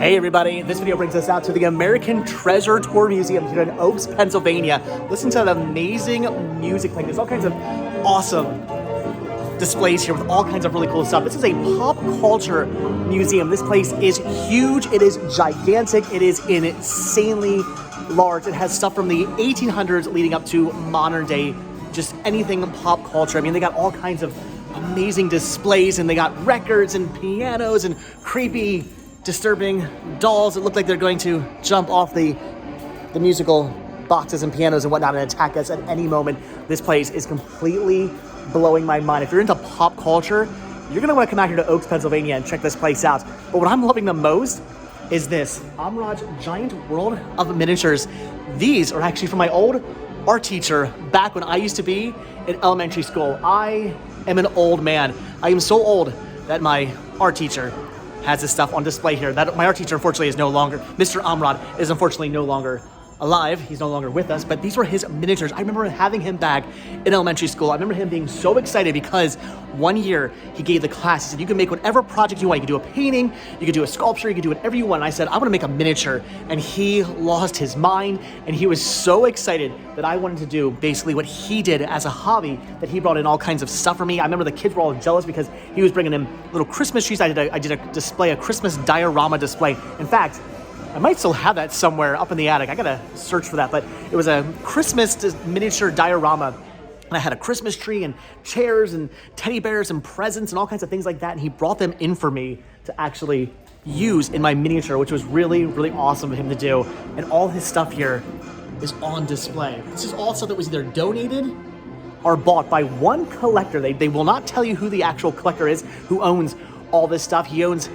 Hey everybody, this video brings us out to the American Treasure Tour Museum here in Oaks, Pennsylvania. Listen to that amazing music playing. There's all kinds of awesome displays here with all kinds of really cool stuff. This is a pop culture museum. This place is huge, it is gigantic, it is insanely large. It has stuff from the 1800s leading up to modern day, just anything pop culture. I mean, they got all kinds of amazing displays and they got records and pianos and creepy, disturbing dolls that look like they're going to jump off the musical boxes and pianos and whatnot and attack us at any moment. This place is completely blowing my mind. If you're into pop culture, you're gonna want to come out here to Oaks, Pennsylvania and check this place out. But what I'm loving the most is this Amrad's Giant World of Miniatures. These are actually from my old art teacher back when I used to be in elementary school. I am an old man. I am so old that my art teacher has this stuff on display here. That my art teacher, unfortunately, is no longer, Mr. Amrad is unfortunately no longer alive. He's no longer with us, but these were his miniatures. I remember having him back in elementary school. I remember him being so excited because one year he gave the class, he said, you can make whatever project you want. You can do a painting, you can do a sculpture, you can do whatever you want. And I said, I want to make a miniature. And he lost his mind and he was so excited that I wanted to do basically what he did as a hobby, that he brought in all kinds of stuff for me. I remember the kids were all jealous because he was bringing in little Christmas trees. I did a display, a Christmas diorama display. In fact, I might still have that somewhere up in the attic. I gotta search for that, but it was a Christmas miniature diorama. And I had a Christmas tree and chairs and teddy bears and presents and all kinds of things like that. And he brought them in for me to actually use in my miniature, which was really, really awesome of him to do. And all his stuff here is on display. This is all stuff that was either donated or bought by one collector. They will not tell you who the actual collector is, who owns all this stuff. He owns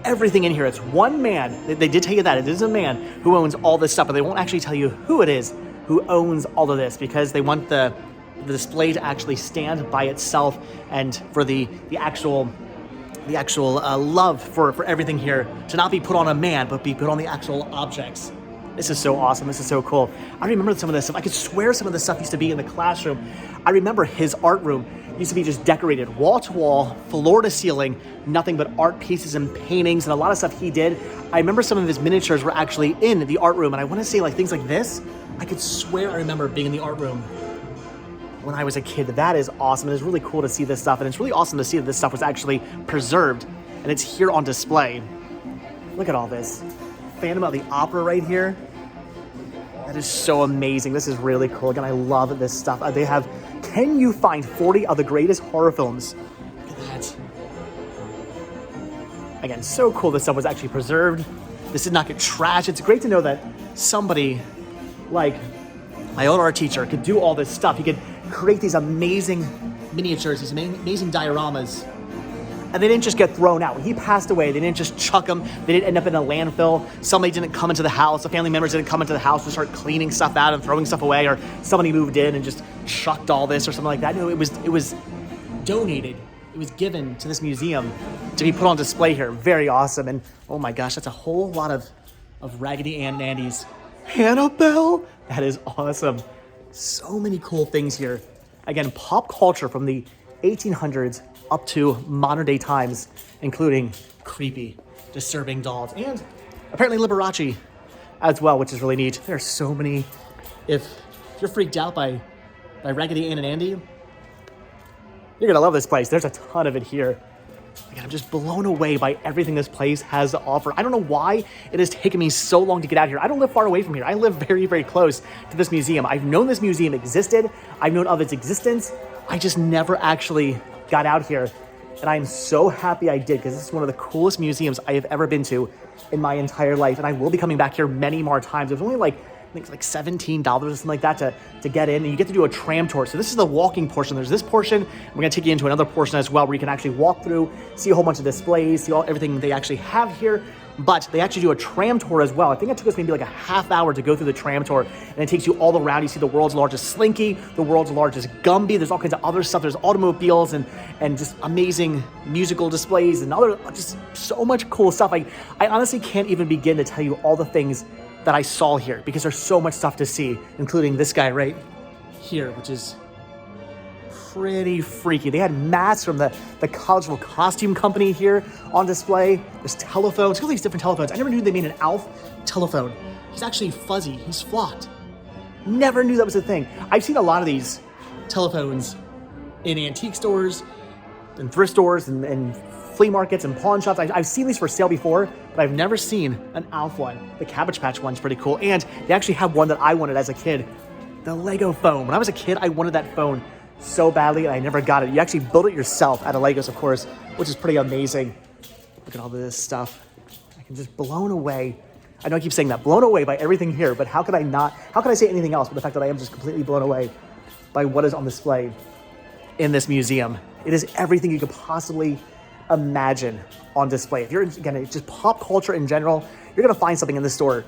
everything in here. It's one man. They did tell you that. It is a man who owns all this stuff, but they won't actually tell you who it is who owns all of this because they want the display to actually stand by itself and for the actual love for everything here to not be put on a man, but be put on the actual objects. This is so awesome. This is so cool. I remember some of this stuff. I could swear some of this stuff used to be in the classroom. I remember his art room used to be just decorated wall to wall, floor to ceiling, nothing but art pieces and paintings and a lot of stuff he did. I remember some of his miniatures were actually in the art room, and I want to say like things like this. I could swear I remember being in the art room when I was a kid. That is awesome. It's really cool to see this stuff, and it's really awesome to see that this stuff was actually preserved and it's here on display. Look at all this. Phantom of the Opera right here. That is so amazing. This is really cool. Again, I love this stuff. They have, can you find 40 of the greatest horror films? Look at that. Again, so cool this stuff was actually preserved. This did not get trashed. It's great to know that somebody like my old art teacher could do all this stuff. He could create these amazing miniatures, these amazing dioramas. And they didn't just get thrown out. When he passed away, they didn't just chuck them. They didn't end up in a landfill. Somebody didn't come into the house. The family members didn't come into the house and start cleaning stuff out and throwing stuff away, or somebody moved in and just chucked all this or something like that. No, it was donated. It was given to this museum to be put on display here. Very awesome. And oh my gosh, that's a whole lot of Raggedy Ann and Andy's. Annabelle? That is awesome. So many cool things here. Again, pop culture from the 1800s up to modern day times, including creepy, disturbing dolls, and apparently Liberace as well, which is really neat. There are so many. If you're freaked out by Raggedy Ann and Andy, you're gonna love this place. There's a ton of it here. Again, I'm just blown away by everything this place has to offer. I don't know why it has taken me so long to get out here. I don't live far away from here. I live very, very close to this museum. I've known this museum existed. I've known of its existence. I just never actually got out here, and I'm so happy I did because this is one of the coolest museums I have ever been to in my entire life, and I will be coming back here many more times. It was only like, I think it's like $17 or something like that to get in, and you get to do a tram tour. So this is the walking portion. There's this portion. We're gonna take you into another portion as well where you can actually walk through, see a whole bunch of displays, see everything they actually have here. But they actually do a tram tour as well. I think it took us maybe like a half hour to go through the tram tour, and it takes you all around. You see the world's largest Slinky, the world's largest Gumby. There's all kinds of other stuff. There's automobiles and just amazing musical displays and other, just so much cool stuff. I honestly can't even begin to tell you all the things that I saw here because there's so much stuff to see, including this guy right here, which is pretty freaky. They had masks from the colorful costume company here on display. There's telephones, look at all these different telephones. I never knew they made an Alf telephone. He's actually fuzzy, he's flocked. Never knew that was a thing. I've seen a lot of these telephones in antique stores, and thrift stores, and flea markets, and pawn shops. I've seen these for sale before, but I've never seen an Alf one. The Cabbage Patch one's pretty cool, and they actually have one that I wanted as a kid, the Lego phone. When I was a kid, I wanted that phone so badly, and I never got it. You actually build it yourself out of Legos, of course, which is pretty amazing. Look at all this stuff. I can just blown away. I know I keep saying that, blown away by everything here, but how could I say anything else but the fact that I am just completely blown away by what is on display in this museum. It is everything you could possibly imagine on display. If you're, again, just pop culture in general, you're gonna find something in this store.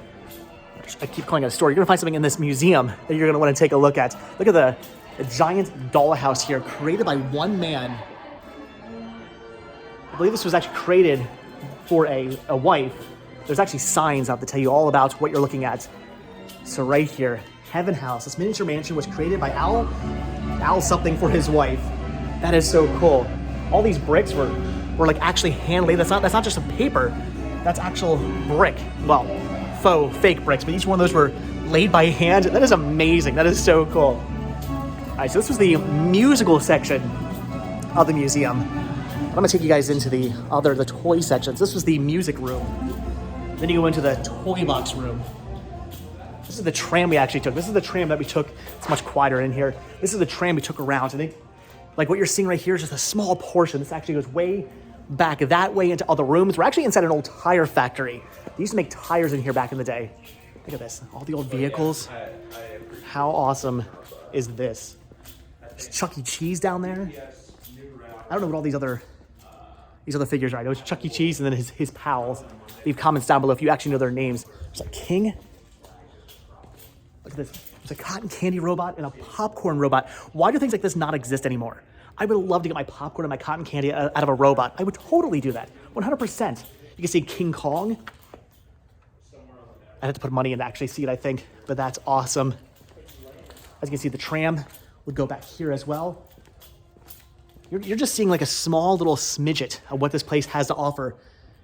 I keep calling it a store. You're gonna find something in this museum that you're gonna wanna take a look at. Look at the giant dollhouse here, created by one man. I believe this was actually created for a wife. There's actually signs out to tell you all about what you're looking at. So right here, Heaven House. This miniature mansion was created by Al something for his wife. That is so cool. All these bricks were like actually hand laid. That's not just a paper. That's actual brick. Well, fake bricks, but each one of those were laid by hand. That is amazing. That is so cool. All right, so this was the musical section of the museum. I'm gonna take you guys into the toy sections. This was the music room. Then you go into the toy box room. This is the tram we actually took. This is the tram that we took. It's much quieter in here. This is the tram we took around. I think, like what you're seeing right here is just a small portion. This actually goes way back that way into other rooms. We're actually inside an old tire factory. They used to make tires in here back in the day. Look at this, all the old vehicles. How awesome is this? There's Chuck E. Cheese down there. I don't know what all these other figures are. I know it's Chuck E. Cheese and then his pals. Leave comments down below if you actually know their names. There's a king. Look at this. There's a cotton candy robot and a popcorn robot. Why do things like this not exist anymore? I would love to get my popcorn and my cotton candy out of a robot. I would totally do that, 100%. You can see King Kong. I had to put money in to actually see it, I think, but that's awesome. As you can see, the tram would go back here as well. You're just seeing like a small little smidget of what this place has to offer.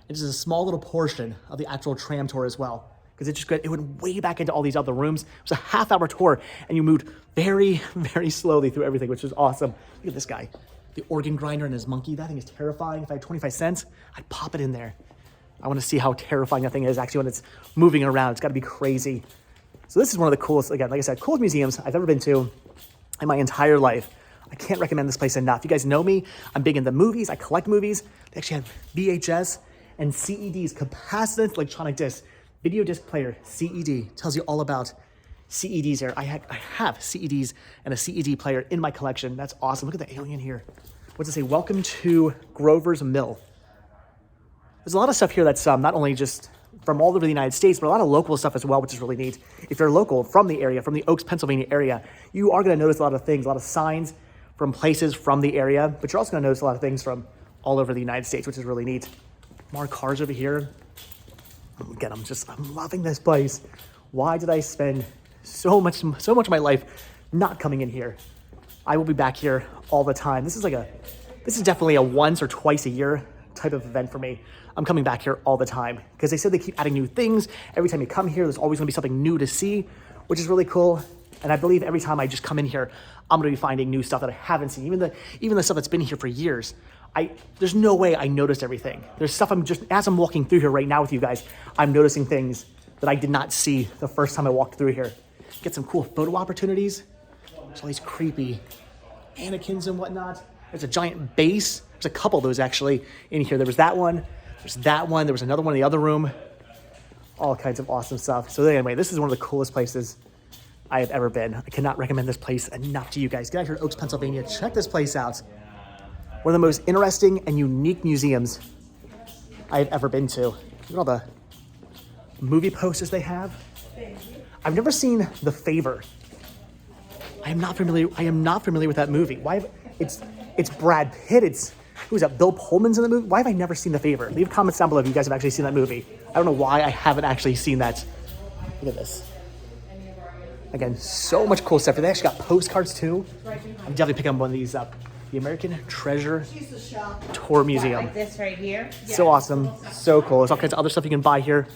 It's just a small little portion of the actual tram tour as well. Because it went way back into all these other rooms. It was a half-hour tour, and you moved very, very slowly through everything, which was awesome. Look at this guy, the organ grinder and his monkey. That thing is terrifying. If I had 25 cents, I'd pop it in there. I want to see how terrifying that thing is actually when it's moving around. It's got to be crazy. So this is one of the coolest, again, like I said, coolest museums I've ever been to in my entire life. I can't recommend this place enough. You guys know me. I'm big into movies. I collect movies. They actually have VHS and CEDs, capacitive electronic discs. Video disc player, CED, tells you all about CEDs here. I have CEDs and a CED player in my collection. That's awesome. Look at the alien here. What's it say? Welcome to Grover's Mill. There's a lot of stuff here that's not only just from all over the United States, but a lot of local stuff as well, which is really neat. If you're local from the area, from the Oaks, Pennsylvania area, you are going to notice a lot of things, a lot of signs from places from the area, but you're also going to notice a lot of things from all over the United States, which is really neat. More cars over here. Again, I'm loving this place. Why did I spend so much of my life not coming in here? I will be back here all the time. This is definitely a once or twice a year type of event for me. I'm coming back here all the time because they said they keep adding new things. Every time you come here, there's always gonna be something new to see, which is really cool. And I believe every time I just come in here, I'm gonna be finding new stuff that I haven't seen. Even the stuff that's been here for years. There's no way I noticed everything. There's stuff as I'm walking through here right now with you guys, I'm noticing things that I did not see the first time I walked through here. Get some cool photo opportunities. There's all these creepy mannequins and whatnot. There's a giant base. There's a couple of those actually in here. There was that one. There's that one. There was another one in the other room. All kinds of awesome stuff. So anyway, this is one of the coolest places I have ever been. I cannot recommend this place enough to you guys. Get out here to Oaks, Pennsylvania. Check this place out. One of the most interesting and unique museums I've ever been to. Look at all the movie posters they have. I've never seen The Favor. I am not familiar with that movie. Why? It's Brad Pitt. Who's that? Bill Pullman's in the movie. Why have I never seen The Favor? Leave comments down below if you guys have actually seen that movie. I don't know why I haven't actually seen that. Look at this. Again, so much cool stuff. They actually got postcards too. I'm definitely picking up one of these up. The American Treasure Tour Museum. Like this right here. So awesome, so cool. There's all kinds of other stuff you can buy here.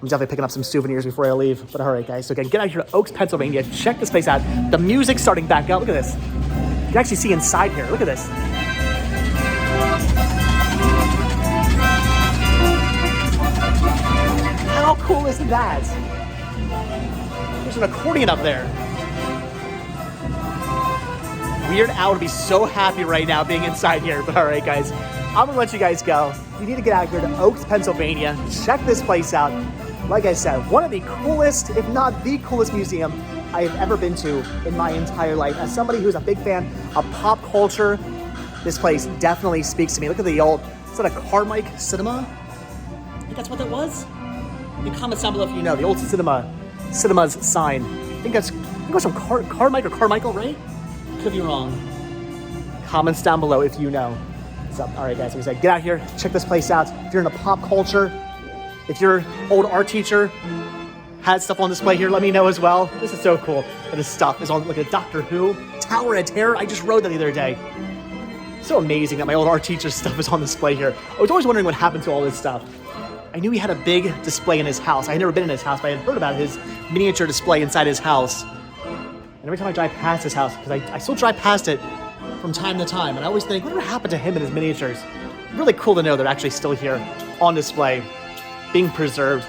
I'm definitely picking up some souvenirs before I leave. But all right, guys. So again, get out here to Oaks, Pennsylvania. Check this place out. The music's starting back up. Look at this. You can actually see inside here. Look at this. How cool is that? There's an accordion up there. Weird Al would be so happy right now being inside here. But all right, guys, I'm gonna let you guys go. You need to get out here to Oaks, Pennsylvania. Check this place out. Like I said, one of the coolest, if not the coolest museum I have ever been to in my entire life. As somebody who's a big fan of pop culture, this place definitely speaks to me. Look at the old, is that a Carmike cinema? I think that's what that was. In the comments down below if you know, the old cinema's sign. I think it was from Carmike or Carmichael, right? Could be wrong. Comments down below if you know. So, all right, guys, like I said, get out here, check this place out. If you're into pop culture, if your old art teacher had stuff on display here, let me know as well. This is so cool. And this stuff is on, look at Doctor Who, Tower of Terror. I just rode that the other day. So amazing that my old art teacher's stuff is on display here. I was always wondering what happened to all this stuff. I knew he had a big display in his house. I had never been in his house, but I had heard about his miniature display inside his house. And every time I drive past his house, because I still drive past it from time to time, and I always think, whatever happened to him and his miniatures? Really cool to know they're actually still here on display, being preserved.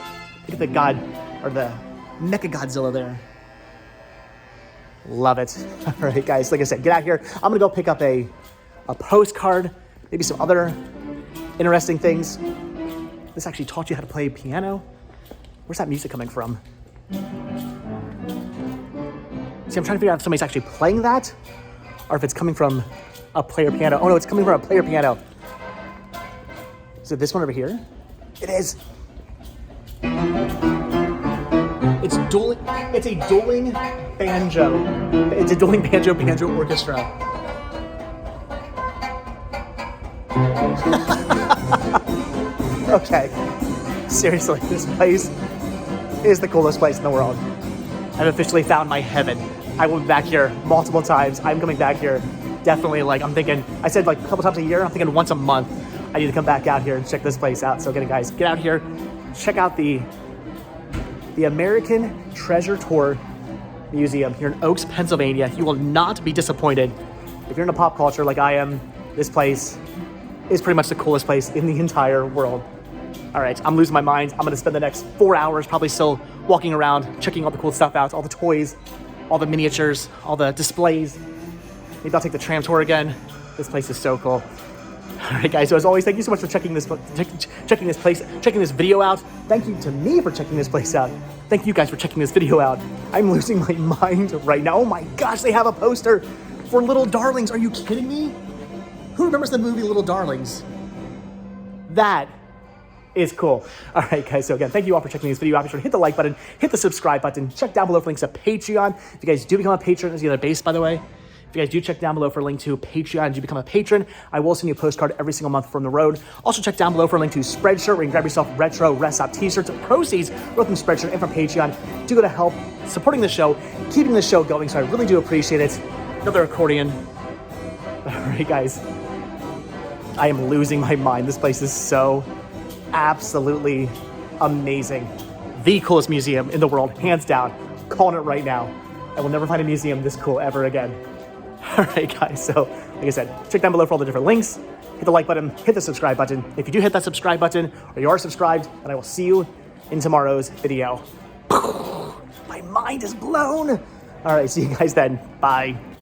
Look at the god, or the Mecha Godzilla there. Love it. All right, guys, like I said, get out here. I'm gonna go pick up a postcard, maybe some other interesting things. This actually taught you how to play piano. Where's that music coming from? See, I'm trying to figure out if somebody's actually playing that or if it's coming from a player piano. Oh no, it's coming from a player piano. Is it this one over here? It is. It's a dueling banjo. It's a dueling banjo orchestra. Okay, seriously, this place is the coolest place in the world. I've officially found my heaven. I will be back here multiple times. I'm coming back here definitely, like, I'm thinking, I said like a couple times a year, I'm thinking once a month. I need to come back out here and check this place out. So again, guys, get out here, check out the American Treasure Tour Museum here in Oaks, Pennsylvania. You will not be disappointed. If you're into pop culture like I am, this place is pretty much the coolest place in the entire world. All right, I'm losing my mind. I'm gonna spend the next 4 hours probably still walking around, checking all the cool stuff out, all the toys, all the miniatures, all the displays. Maybe I'll take the tram tour again. This place is so cool. All right, guys, so as always, thank you so much for checking this video out. Thank you to me for checking this place out. Thank you guys for checking this video out. I'm losing my mind right now. Oh my gosh, they have a poster for Little Darlings. Are you kidding me? Who remembers the movie Little Darlings? That is cool. All right, guys, so again, thank you all for checking this video out. Be sure to hit the like button, hit the subscribe button, check down below for links to Patreon. If you guys do become a patron, there's the other base, by the way. If you guys do check down below for a link to Patreon and you become a patron, I will send you a postcard every single month from the road. Also check down below for a link to Spreadshirt where you can grab yourself retro Rest Stop t-shirts. Proceeds both from Spreadshirt and from Patreon do go to help supporting the show, keeping the show going, so I really do appreciate it. Another accordion. All right, guys. I am losing my mind. This place is so absolutely amazing. The coolest museum in the world, hands down. Calling it right now. I will never find a museum this cool ever again. All right, guys, so like I said, check down below for all the different links. Hit the like button, hit the subscribe button. If you do hit that subscribe button, or you are subscribed, then I will see you in tomorrow's video. My mind is blown. All right, see you guys then. Bye.